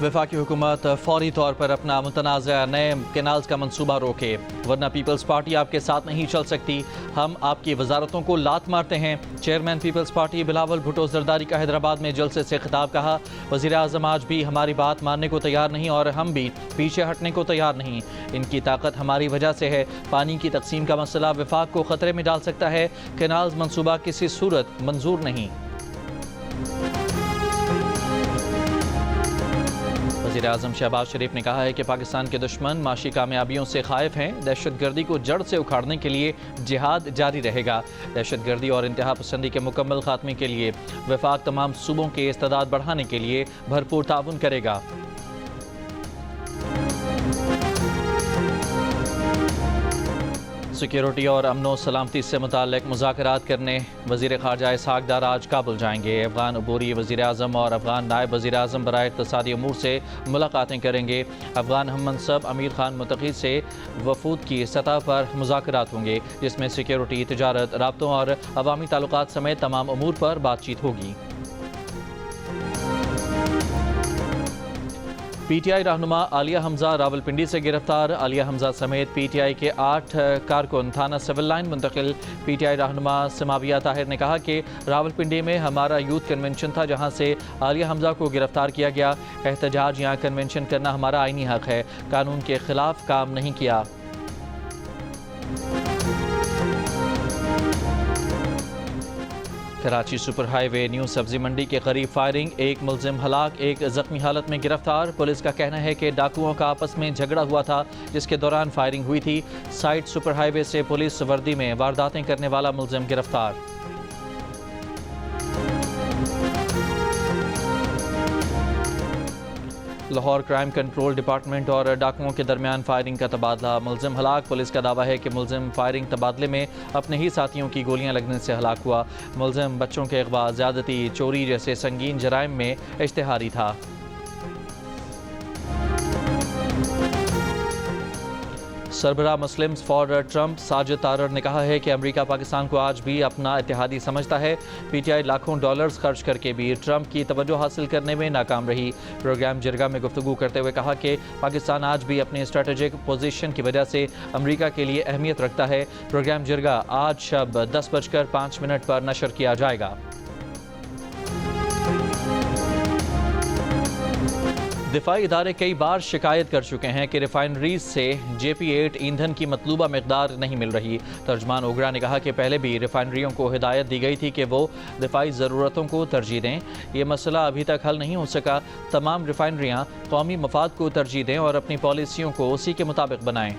वफाकी हुकूमत फौरी तौर पर अपना मुतनाज़ा नए कैनाल्स का मंसूबा रोके, वरना पीपल्स पार्टी आपके साथ नहीं चल सकती। हम आपकी वजारतों को लात मारते हैं। Chairman peoples party Bilawal Bhutto Zardari का हैदराबाद में जलसे से खिताब। कहा, वज़ीर आज़म आज भी हमारी बात मानने को तैयार नहीं और हम भी पीछे हटने को तैयार नहीं। इनकी ताकत हमारी वजह से है। पानी की तकसीम का मसला वफाक को खतरे में डाल सकता है। कैनाल्स मंसूबा किसी सूरत मंजूर नहीं। वज़ीर आज़म शहबाज शरीफ ने कहा है कि पाकिस्तान के दुश्मन माशी कामयाबियों से खाइफ हैं। दहशतगर्दी को जड़ से उखाड़ने के लिए जिहाद जारी रहेगा। दहशतगर्दी और इंतहा पसंदी के मुकम्मल खात्मे के लिए वफाक तमाम सूबों के इस्तेदाद बढ़ाने के लिए भरपूर ताउन करेगा। सिक्योरिटी और अमनो सलामती से मुताल्लिक मुज़ाकरात करने वज़ीर ख़ारजा इसहाक़ डार आज काबुल जाएंगे। अफ़गान अबूरी वज़ीर आज़म और अफ़गान नायब वज़ीर आज़म बराए इक़्तिसादी अमूर से मुलाकातें करेंगे। अफ़गान हम मनसब अमीर खान मुत्तक़ी से वफूद की सतह पर मुज़ाकरात होंगे, जिसमें सिक्योरिटी, तिजारत, राब्तों और अवामी ताल्लुकात समेत तमाम अमूर पर बातचीत होगी। पीटीआई रहनुमा आलिया हमजा रावलपिंडी से गिरफ्तार। आलिया हमजा समेत पीटीआई के 8 कारकुन थाना सिविल लाइन मुंतकिल। पीटीआई रहनुमा समाविया ताहिर ने कहा कि रावलपिंडी में हमारा यूथ कन्वेंशन था, जहां से आलिया हमजा को गिरफ्तार किया गया। एहतजाज या कन्वेंशन करना हमारा आईनी हक है, कानून के खिलाफ काम नहीं किया। कराची सुपर हाईवे न्यू सब्जी मंडी के करीब फायरिंग, एक मुलजिम हलाक, एक जख्मी हालत में गिरफ्तार। पुलिस का कहना है कि डाकुओं का आपस में झगड़ा हुआ था, जिसके दौरान फायरिंग हुई थी। साइड सुपर हाईवे से पुलिस वर्दी में वारदातें करने वाला मुलजिम गिरफ्तार। लाहौर क्राइम कंट्रोल डिपार्टमेंट और डाकुओं के दरमियान फायरिंग का तबादला, मुलजिम हलाक। पुलिस का दावा है कि मुलजिम फायरिंग तबादले में अपने ही साथियों की गोलियां लगने से हलाक हुआ। मुलजिम बच्चों के अगवा, ज़्यादती, चोरी जैसे संगीन जराइम में इश्तिहारी था। सरबराह Muslims for Trump Sajid Tarar ने कहा है कि अमेरिका पाकिस्तान को आज भी अपना इत्तेहादी समझता है। पीटीआई लाखों डॉलर्स खर्च करके भी ट्रंप की तवज्जो हासिल करने में नाकाम रही। प्रोग्राम जिरगा में गुफ्तगू करते हुए कहा कि पाकिस्तान आज भी अपने स्ट्रेटेजिक पोजीशन की वजह से अमेरिका के लिए अहमियत रखता है। प्रोग्राम जिरगा आज शब 10:05 पर नशर किया जाएगा। दिफाई इदारे कई बार शिकायत कर चुके हैं कि रिफाइनरीज से JP8 ईंधन की मतलूबा मकदार नहीं मिल रही। तर्जमान ओगरा ने कहा कि पहले भी रिफाइनरियों को हिदायत दी गई थी कि वो दिफाई ज़रूरतों को तरजीह दें। ये मसला अभी तक हल नहीं हो सका। तमाम रिफाइनरियाँ कौमी मफाद को तरजीह दें और अपनी पॉलिसियों को उसी के मुताबिक बनाएं।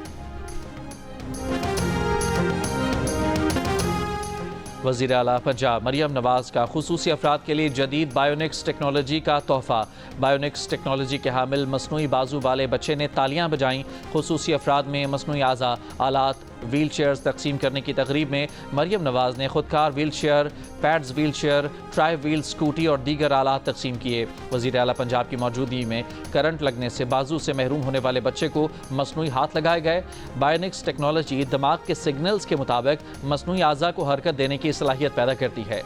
वज़ीर आला पंजाब मरियम नवाज़ का खुसूसी अफराद के लिए जदीद बायोनिक्स टेक्नोलॉजी का तोहफ़ा। बायोनिक्स टेक्नोलॉजी के हामिल मसनूई बाजू वाले बच्चे ने तालियां बजाईं। खुसूसी अफराद में मसनूई आज़ा, आलात, व्हील चेयर्स तकसीम करने की तकरीब में मरियम नवाज़ ने खुदकार wheelchair, pads wheelchair, tri wheel scooty और दीगर आलात तकसीम किए। वज़ीर आला पंजाब की मौजूदगी में करंट लगने से बाजू से महरूम होने वाले बच्चे को मसनूई हाथ लगाए गए। बायोनिक्स टेक्नोलॉजी दिमाग के सिग्नल्स के मुताबिक मसनूई आज़ा को हरकत देने की सलाहियत पैदा करती है।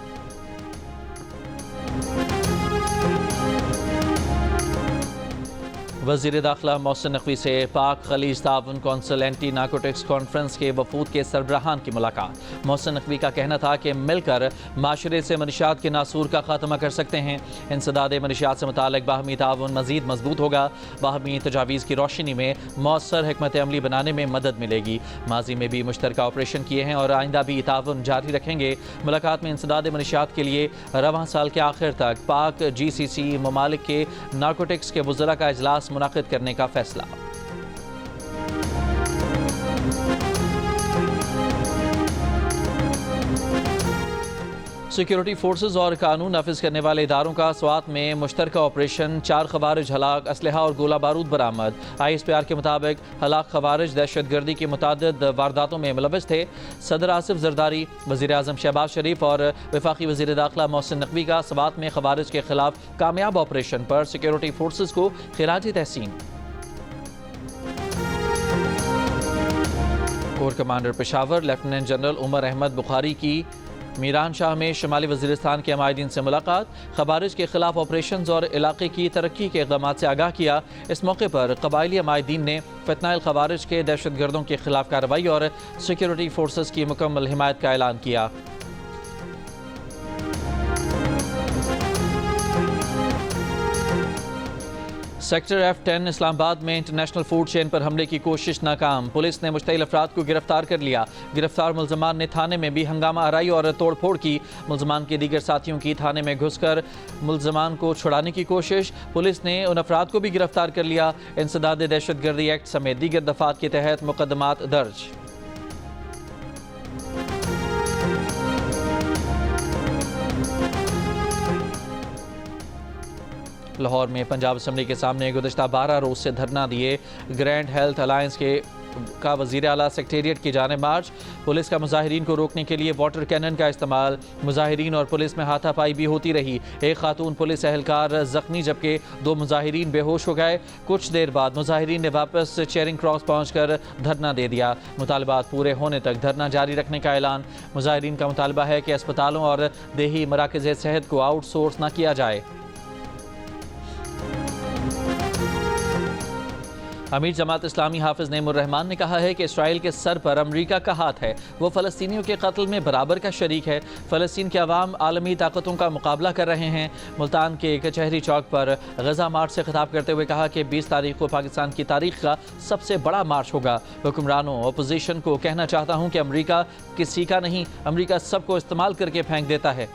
वज़ीर दाखिला मोहसिन नकवी से पाक खलीज ताउन कौंसिल एंटी नारकोटिक्स कॉन्फ्रेंस के वफूद के सरबराहान की मुलाकात। मोहसिन नकवी का कहना था कि मिलकर माशरे से मनशियात के नासूर का खात्मा कर सकते हैं। इंसदाद मनशियात से मुताल्लिक बाहमी ताउन मज़ीद मजबूत होगा। बाहमी तजावीज़ की रोशनी में मौसर हिकमत अमली बनाने में मदद मिलेगी। माजी में भी मुश्तरका ऑपरेशन किए हैं और आइंदा भी ताउन जारी रखेंगे। मुलाकात में इंसदाद मनशियात के लिए रवां साल के आखिर तक पाक GCC ममालिक के नारकोटिक्स के वज़रा का इजलास मुनाकिद करने का फैसला। सिक्योरिटी फोर्सेज और कानून नाफिज करने वाले इदारों का स्वात में मुश्तरका ऑपरेशन, 4 खवारिज हलाक, असलहा और गोला बारूद बरामद। ISPR के मुताबिक हलाक खवारिज दहशतगर्दी की मुतादिद वारदातों में मुलव्वस थे। सदर आसिफ जरदारी, वज़ीर आज़म शहबाज शरीफ और वफाकी वज़ीर दाखिला मोहसिन नकवी का स्वात में खवारिज के खिलाफ कामयाब ऑपरेशन पर सिक्योरिटी फोर्सेज को खिराजी तहसीन। Corps commander Peshawar lieutenant general Umar Ahmed Bukhari की میران شاہ میں شمالی وزیرستان کے عمائدین سے ملاقات، خوارج کے خلاف آپریشنز اور علاقے کی ترقی کے اقدامات سے آگاہ کیا۔ اس موقع پر قبائلی عمائدین نے فتنہ الخوارج کے دہشت گردوں کے خلاف کارروائی اور سیکیورٹی فورسز کی مکمل حمایت کا اعلان کیا۔ سیکٹر F10 اسلام آباد میں انٹرنیشنل فوڈ چین پر حملے کی کوشش ناکام، پولیس نے مشتعل افراد کو گرفتار کر لیا۔ گرفتار ملزمان نے تھانے میں بھی ہنگامہ آرائی اور توڑ پھوڑ کی۔ ملزمان کے دیگر ساتھیوں کی تھانے میں گھس کر ملزمان کو چھڑانے کی کوشش، پولیس نے ان افراد کو بھی گرفتار کر لیا۔ انسداد دہشت گردی ایکٹ سمیت دیگر دفعات کے تحت مقدمات درج۔ لاہور میں پنجاب اسمبلی کے سامنے گزشتہ 12 روز سے دھرنا دیے گرینڈ ہیلتھ الائنس کا وزیر اعلیٰ سیکریٹریٹ کی جانب مارچ۔ پولیس کا مظاہرین کو روکنے کے لیے واٹر کینن کا استعمال، مظاہرین اور پولیس میں ہاتھا پائی بھی ہوتی رہی۔ ایک خاتون پولیس اہلکار زخمی جبکہ 2 مظاہرین بے ہوش ہو گئے۔ کچھ دیر بعد مظاہرین نے واپس چیرنگ کراس پہنچ کر دھرنا دے دیا۔ مطالبات پورے ہونے تک دھرنا جاری رکھنے کا اعلان۔ مظاہرین کا مطالبہ ہے کہ اسپتالوں اور دیہی مراکز صحت کو آؤٹ سورس نہ کیا جائے۔ امیر جماعت اسلامی حافظ نعیم الرحمان نے کہا ہے کہ اسرائیل کے سر پر امریکہ کا ہاتھ ہے، وہ فلسطینیوں کے قتل میں برابر کا شریک ہے۔ فلسطین کے عوام عالمی طاقتوں کا مقابلہ کر رہے ہیں۔ ملتان کے کچہری چوک پر غزہ مارچ سے خطاب کرتے ہوئے کہا کہ 20 تاریخ کو پاکستان کی تاریخ کا سب سے بڑا مارچ ہوگا۔ حکمرانوں اپوزیشن کو کہنا چاہتا ہوں کہ امریکہ کسی کا نہیں، امریکہ سب کو استعمال کر کے پھینک دیتا ہے۔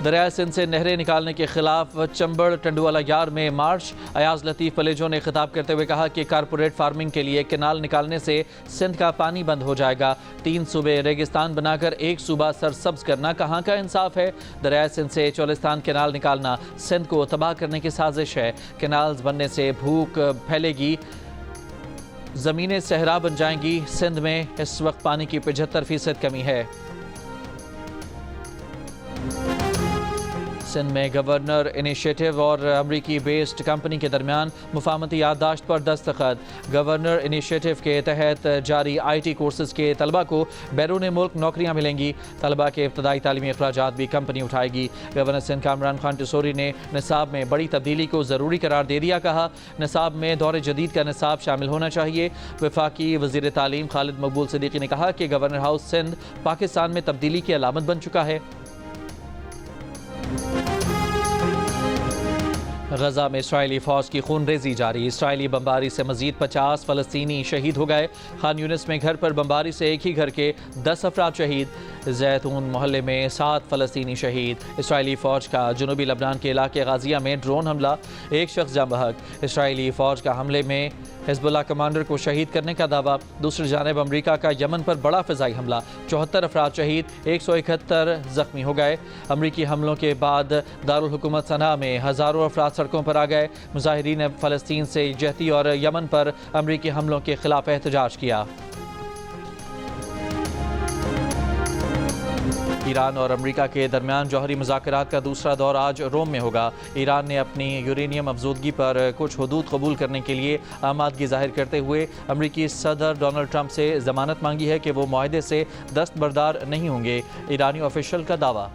دریائے سندھ سے نہریں نکالنے کے خلاف چمبڑ ٹنڈوالا یار میں مارچ۔ ایاز لطیف پلیجو نے خطاب کرتے ہوئے کہا کہ کارپوریٹ فارمنگ کے لیے کینال نکالنے سے سندھ کا پانی بند ہو جائے گا۔ 3 صوبے ریگستان بنا کر ایک صوبہ سرسبز کرنا کہاں کا انصاف ہے؟ دریائے سندھ سے چولستان کینال نکالنا سندھ کو تباہ کرنے کی سازش ہے۔ کینالز بننے سے بھوک پھیلے گی، زمینیں صحرا بن جائیں گی۔ سندھ میں اس وقت پانی کی 75% کمی ہے۔ سندھ میں گورنر انیشیٹو اور امریکی بیسڈ کمپنی کے درمیان مفاہمتی یادداشت پر دستخط۔ گورنر انیشیٹو کے تحت جاری IT کورسز کے طلبہ کو بیرون ملک نوکریاں ملیں گی۔ طلبہ کے ابتدائی تعلیمی اخراجات بھی کمپنی اٹھائے گی۔ گورنر سندھ کامران خان ٹسوری نے نصاب میں بڑی تبدیلی کو ضروری قرار دے دیا، کہا نصاب میں دور جدید کا نصاب شامل ہونا چاہیے۔ وفاقی وزیر تعلیم خالد مقبول صدیقی نے کہا کہ گورنر ہاؤس سندھ پاکستان میں تبدیلی کی علامت بن چکا ہے۔ غزہ میں اسرائیلی فوج کی خون ریزی جاری، اسرائیلی بمباری سے مزید 50 فلسطینی شہید ہو گئے۔ خان یونس میں گھر پر بمباری سے ایک ہی گھر کے 10 افراد شہید، زیتون محلے میں 7 فلسطینی شہید۔ اسرائیلی فوج کا جنوبی لبنان کے علاقے غازیہ میں ڈرون حملہ، 1 شخص جاں بحق۔ اسرائیلی فوج کا حملے میں حزب اللہ کمانڈر کو شہید کرنے کا دعویٰ۔ دوسری جانب امریکہ کا یمن پر بڑا فضائی حملہ، 74 افراد شہید، 171 زخمی ہو گئے۔ امریکی حملوں کے بعد دارالحکومت صنعاء میں ہزاروں افراد سڑکوں پر آ گئے۔ مظاہرین نے فلسطین سے یکجہتی اور یمن پر امریکی حملوں کے خلاف احتجاج کیا۔ ایران اور امریکہ کے درمیان جوہری مذاکرات کا دوسرا دور آج روم میں ہوگا۔ ایران نے اپنی یورینیم افزودگی پر کچھ حدود قبول کرنے کے لیے آمادگی ظاہر کرتے ہوئے امریکی صدر ڈونلڈ ٹرمپ سے ضمانت مانگی ہے کہ وہ معاہدے سے دستبردار نہیں ہوں گے۔ ایرانی آفیشل کا دعویٰ۔